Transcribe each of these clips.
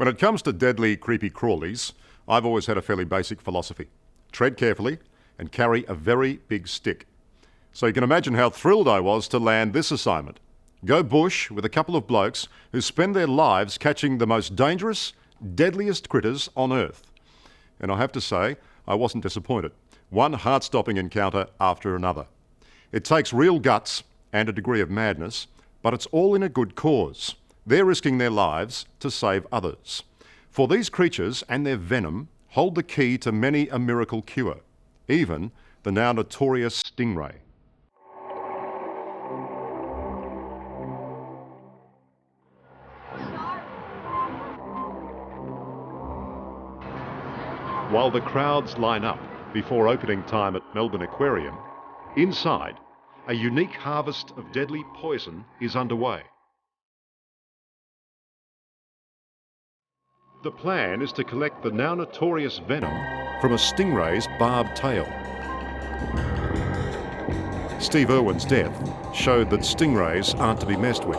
When it comes to deadly, creepy crawlies, I've always had a fairly basic philosophy. Tread carefully and carry a very big stick. So you can imagine how thrilled I was to land this assignment. Go bush with a couple of blokes who spend their lives catching the most dangerous, deadliest critters on Earth. And I have to say, I wasn't disappointed. One heart-stopping encounter after another. It takes real guts and a degree of madness, but it's all in a good cause. They're risking their lives to save others. For these creatures and their venom hold the key to many a miracle cure, even the now notorious stingray. While the crowds line up before opening time at Melbourne Aquarium, inside, a unique harvest of deadly poison is underway. The plan is to collect the now notorious venom from a stingray's barbed tail. Steve Irwin's death showed that stingrays aren't to be messed with.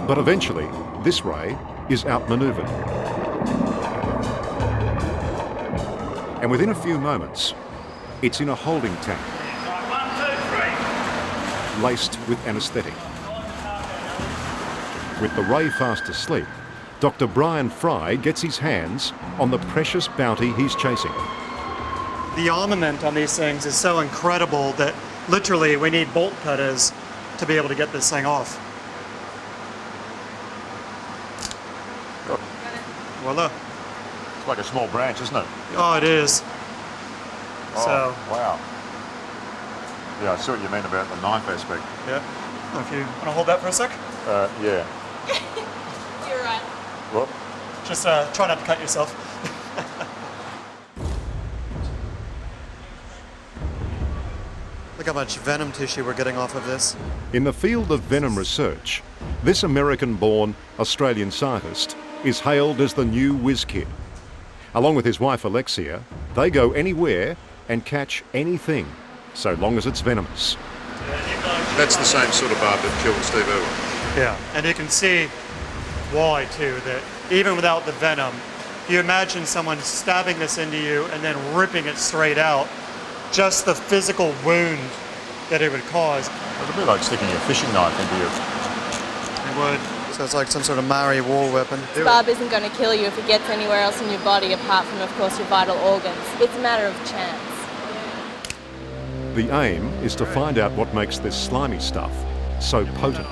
But eventually, this ray is outmanoeuvred. And within a few moments, it's in a holding tank, laced with anaesthetic. With the ray fast asleep, Dr. Brian Fry gets his hands on the precious bounty he's chasing. The armament on these things is so incredible that literally we need bolt cutters to be able to get this thing off. Voila. It's like a small branch, isn't it? Oh, it is. Oh, wow. Yeah, I see what you mean about the knife aspect. Yeah. If you want to hold that for a sec? Yeah. You're right. What? Just try not to cut yourself. Look how much venom tissue we're getting off of this. In the field of venom research, this American-born Australian scientist is hailed as the new whiz kid. Along with his wife Alexia, they go anywhere and catch anything, so long as it's venomous. That's the same sort of barb that killed Steve Irwin. Yeah, and you can see why too, that even without the venom, you imagine someone stabbing this into you and then ripping it straight out, just the physical wound that it would cause. It would be like sticking a fishing knife into you. It would. So it's like some sort of Maori war weapon. This barb isn't going to kill you if it gets anywhere else in your body apart from, of course, your vital organs. It's a matter of chance. The aim is to find out what makes this slimy stuff so potent.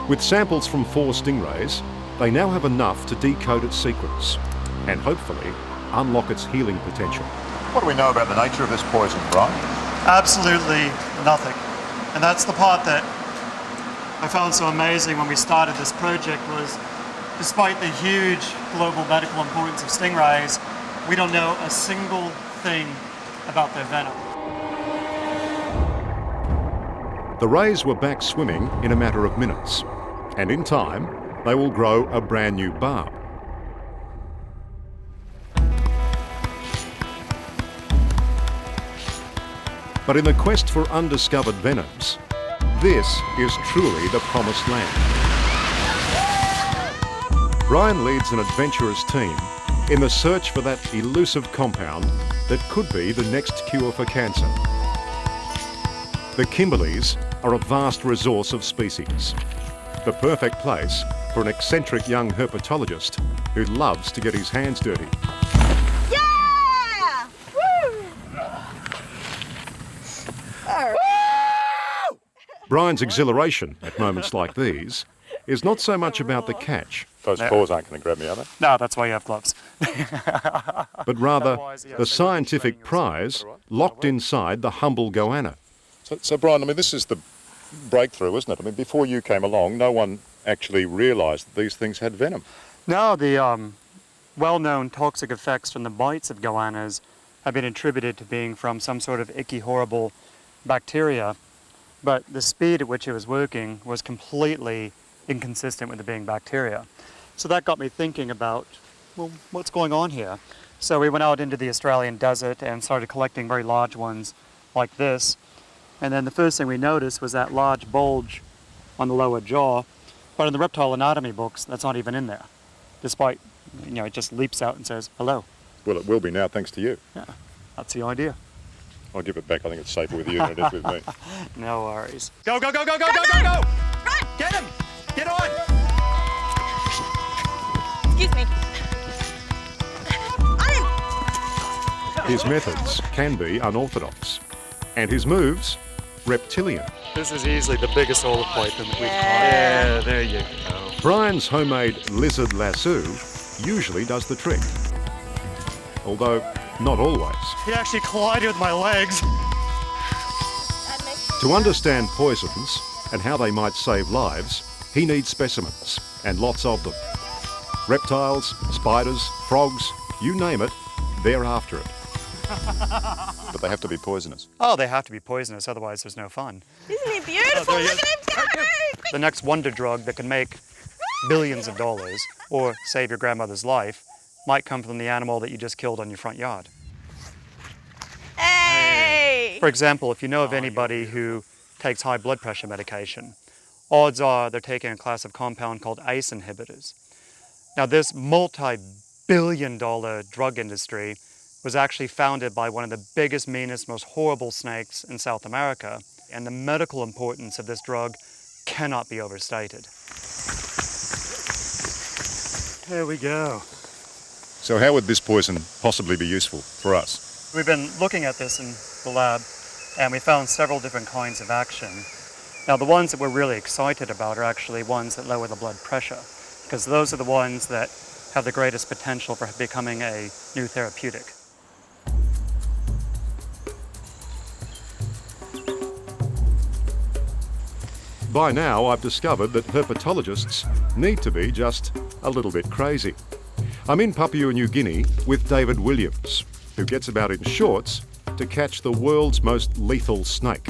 With samples from 4 stingrays, they now have enough to decode its secrets and hopefully unlock its healing potential. What do we know about the nature of this poison, Brian? Absolutely nothing. And that's the part that I found so amazing when we started this project was, despite the huge global medical importance of stingrays, we don't know a single thing about their venom. The rays were back swimming in a matter of minutes, and in time, they will grow a brand new barb. But in the quest for undiscovered venoms, this is truly the promised land. Brian leads an adventurous team in the search for that elusive compound that could be the next cure for cancer. The Kimberleys are a vast resource of species, the perfect place for an eccentric young herpetologist who loves to get his hands dirty. Yeah! Woo! Brian's exhilaration at moments like these is not so much about the catch, Those paws aren't going to grab me, are they? No, that's why you have gloves. but rather the scientific prize locked inside the humble goanna. So Brian, I mean, this is the breakthrough, isn't it? I mean, before you came along, no one actually realised that these things had venom. No, the well-known toxic effects from the bites of goannas have been attributed to being from some sort of icky, horrible bacteria, but the speed at which it was working was completely inconsistent with it being bacteria. So that got me thinking about, well, what's going on here? So we went out into the Australian desert and started collecting very large ones like this. And then the first thing we noticed was that large bulge on the lower jaw. But in the reptile anatomy books, that's not even in there. Despite, it just leaps out and says, hello. Well, it will be now, thanks to you. Yeah, that's the idea. I'll give it back. I think it's safer with you than it is with me. No worries. Go, go, go, go, go, go, go, go! Run! Get him! Get on! Excuse me. His methods can be unorthodox, and his moves reptilian. This is easily the biggest solar plate that we've caught. Yeah. Yeah, there you go. Brian's homemade lizard lasso usually does the trick, although not always. He actually collided with my legs. To understand poisons and how they might save lives, he needs specimens, and lots of them. Reptiles, spiders, frogs, you name it, they're after it. But they have to be poisonous. Oh, they have to be poisonous, otherwise there's no fun. Isn't he beautiful? Oh, there he Look is. at him go! The next wonder drug that can make billions of dollars or save your grandmother's life might come from the animal that you just killed on your front yard. Hey! For example, if you know of anybody who takes high blood pressure medication, odds are they're taking a class of compound called ACE inhibitors. Now, this multi-billion-dollar drug industry was actually founded by one of the biggest, meanest, most horrible snakes in South America, and the medical importance of this drug cannot be overstated. There we go. So how would this poison possibly be useful for us? We've been looking at this in the lab, and we found several different kinds of action. Now, the ones that we're really excited about are actually ones that lower the blood pressure, because those are the ones that have the greatest potential for becoming a new therapeutic. By now, I've discovered that herpetologists need to be just a little bit crazy. I'm in Papua New Guinea with David Williams, who gets about in shorts to catch the world's most lethal snake.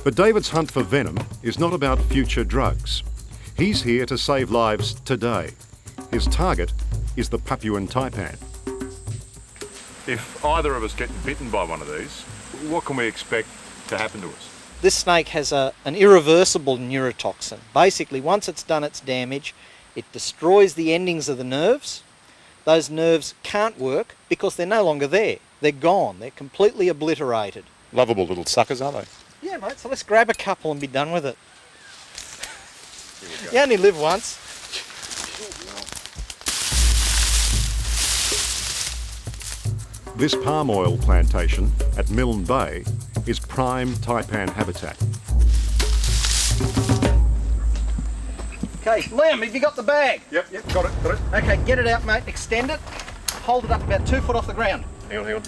But David's hunt for venom is not about future drugs. He's here to save lives today. His target is the Papuan taipan. If either of us get bitten by one of these, what can we expect to happen to us? This snake has an irreversible neurotoxin. Basically, once it's done its damage, it destroys the endings of the nerves. Those nerves can't work because they're no longer there. They're gone. They're completely obliterated. Lovable little suckers, aren't they? Yeah, mate, so let's grab a couple and be done with it. You only live once. This palm oil plantation at Milne Bay is prime taipan habitat. Okay, Liam, have you got the bag? Yep, got it. Okay, get it out, mate. Extend it. Hold it up about 2 foot off the ground. Hang on.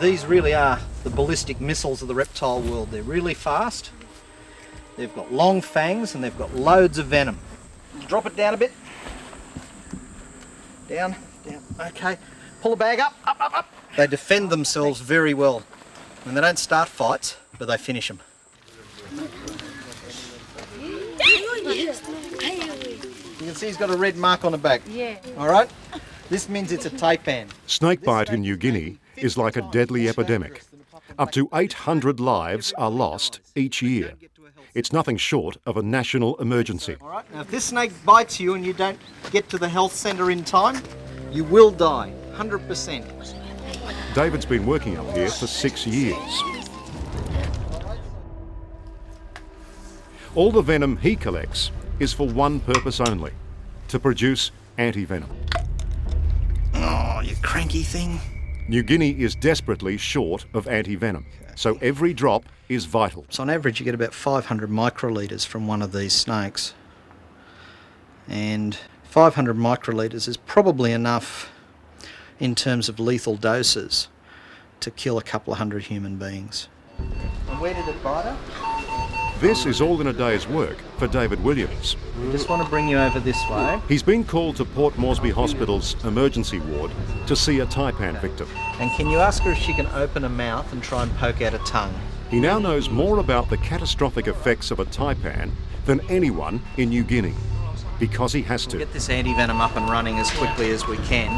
These really are the ballistic missiles of the reptile world. They're really fast. They've got long fangs and they've got loads of venom. Drop it down a bit. Down. Okay. Pull the bag up. They defend themselves very well. And they don't start fights, but they finish them. You can see he's got a red mark on the back. Yeah. All right? This means it's a taipan. Snakebite in New Guinea is like a deadly epidemic. Up to 800 lives are lost each year. It's nothing short of a national emergency. All right? Now, if this snake bites you and you don't get to the health centre in time, you will die, 100%. David's been working up here for 6 years. All the venom he collects is for one purpose only, to produce anti-venom. Oh, you cranky thing. New Guinea is desperately short of anti-venom, so every drop is vital. So on average you get about 500 microlitres from one of these snakes. And 500 microlitres is probably enough in terms of lethal doses to kill a couple of hundred human beings. And where did it bite her? This is all in a day's work for David Williams. We just want to bring you over this way. He's been called to Port Moresby Hospital's emergency ward to see a taipan victim. And can you ask her if she can open her mouth and try and poke out a tongue? He now knows more about the catastrophic effects of a taipan than anyone in New Guinea, because he has to. Get this anti-venom up and running as quickly as we can.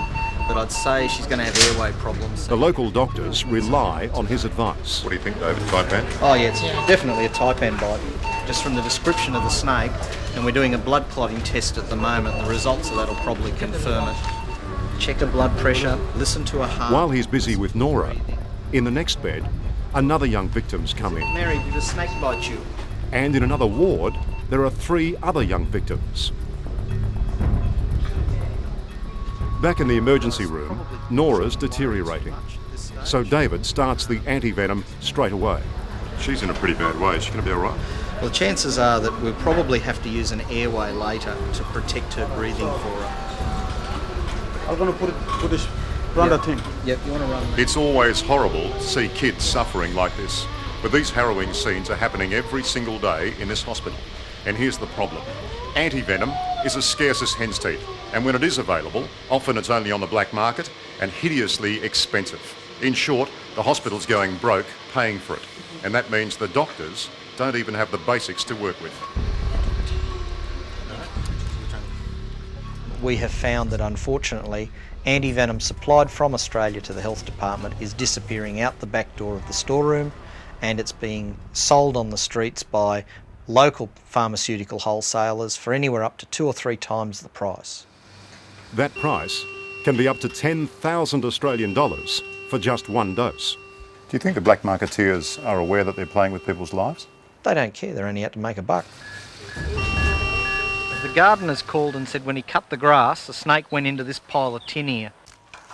but I'd say she's going to have airway problems. The local doctors rely on his advice. What do you think, David? Taipan? Oh yeah, it's definitely a Taipan bite. Just from the description of the snake, and we're doing a blood clotting test at the moment. The results of that will probably confirm it. Check her blood pressure, listen to her heart. While he's busy with Nora, in the next bed, another young victim's come in. Mary, did a snake bite you? And in another ward, there are 3 other young victims. Back in the emergency room, Nora's deteriorating. So David starts the anti-venom straight away. She's in a pretty bad way. Is she going to be all right? Well, chances are that we'll probably have to use an airway later to protect her breathing for her. I'm going to put this run that thing. Yep, you want to run that? It's always horrible to see kids suffering like this, but these harrowing scenes are happening every single day in this hospital. And here's the problem. Anti-venom is as scarce as hen's teeth, and when it is available, often it's only on the black market and hideously expensive. In short, the hospital's going broke paying for it, and that means the doctors don't even have the basics to work with. We have found that unfortunately anti-venom supplied from Australia to the health department is disappearing out the back door of the storeroom, and it's being sold on the streets by local pharmaceutical wholesalers for anywhere up to 2 or 3 times the price. That price can be up to 10,000 Australian dollars for just 1 dose. Do you think the black marketeers are aware that they're playing with people's lives? They don't care, they're only out to make a buck. The gardener's called and said when he cut the grass, a snake went into this pile of tin here.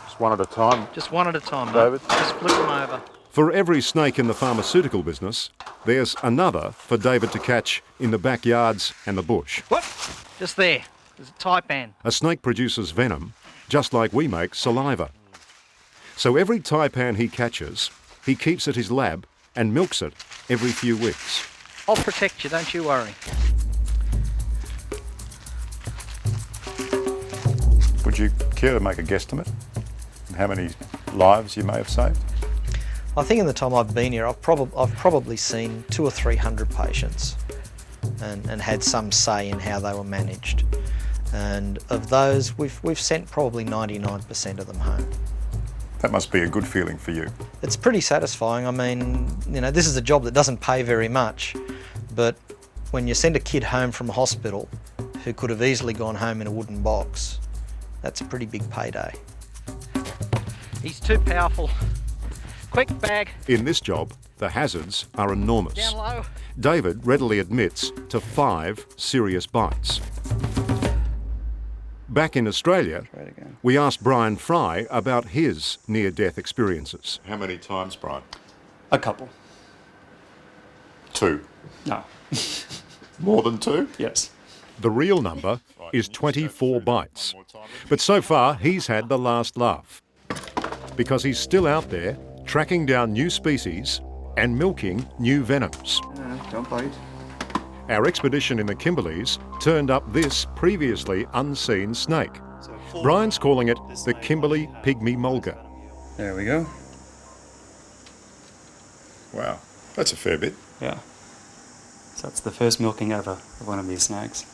Just one at a time. Just one at a time, David. mate. Just flip them over. For every snake in the pharmaceutical business, there's another for David to catch in the backyards and the bush. What? Just there. There's a Taipan. A snake produces venom, just like we make saliva. So every taipan he catches, he keeps at his lab and milks it every few weeks. I'll protect you, don't you worry. Would you care to make a guesstimate on how many lives you may have saved? I think in the time I've been here, I've probably seen 200 or 300 patients and had some say in how they were managed. And of those, we've sent probably 99% of them home. That must be a good feeling for you. It's pretty satisfying. I mean, you know, this is a job that doesn't pay very much, but when you send a kid home from a hospital who could have easily gone home in a wooden box, that's a pretty big payday. He's too powerful. Quick, bag. In this job, the hazards are enormous. Down low. David readily admits to 5 serious bites. Back in Australia, we asked Brian Fry about his near-death experiences. How many times, Brian? A couple. 2. No. More than 2? Yes. The real number is 24 bites. But so far, he's had the last laugh. Because he's still out there, tracking down new species and milking new venoms. Don't bite. Our expedition in the Kimberleys turned up this previously unseen snake. Brian's calling it the Kimberley pygmy mulga. There we go. Wow, that's a fair bit. Yeah. So that's the first milking ever of one of these snakes.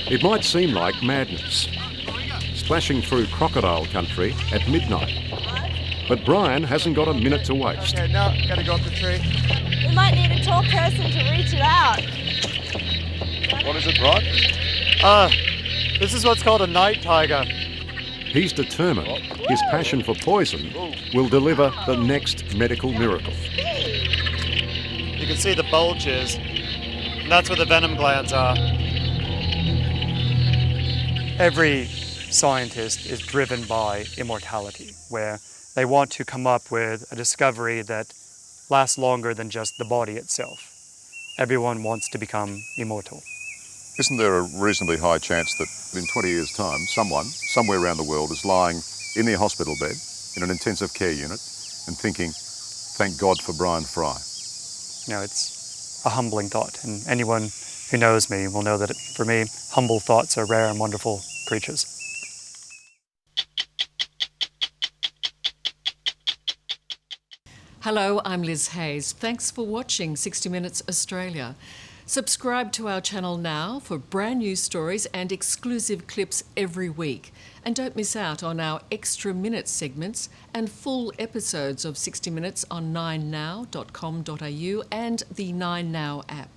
It might seem like madness, splashing through crocodile country at midnight. But Brian hasn't got a minute to waste. Okay, now gotta go up the tree. We might need a tall person to reach it out. What is it, Brian? This is what's called a night tiger. He's determined his passion for poison will deliver the next medical miracle. You can see the bulges, and that's where the venom glands are. Every scientist is driven by immortality, where they want to come up with a discovery that lasts longer than just the body itself. Everyone wants to become immortal. Isn't there a reasonably high chance that in 20 years' time, someone, somewhere around the world, is lying in their hospital bed, in an intensive care unit, and thinking, thank God for Brian Fry? You know, it's a humbling thought, and anyone who knows me will know that for me, humble thoughts are rare and wonderful creatures. Hello, I'm Liz Hayes. Thanks for watching 60 Minutes Australia. Subscribe to our channel now for brand new stories and exclusive clips every week. And don't miss out on our extra minute segments and full episodes of 60 Minutes on 9now.com.au and the 9Now app.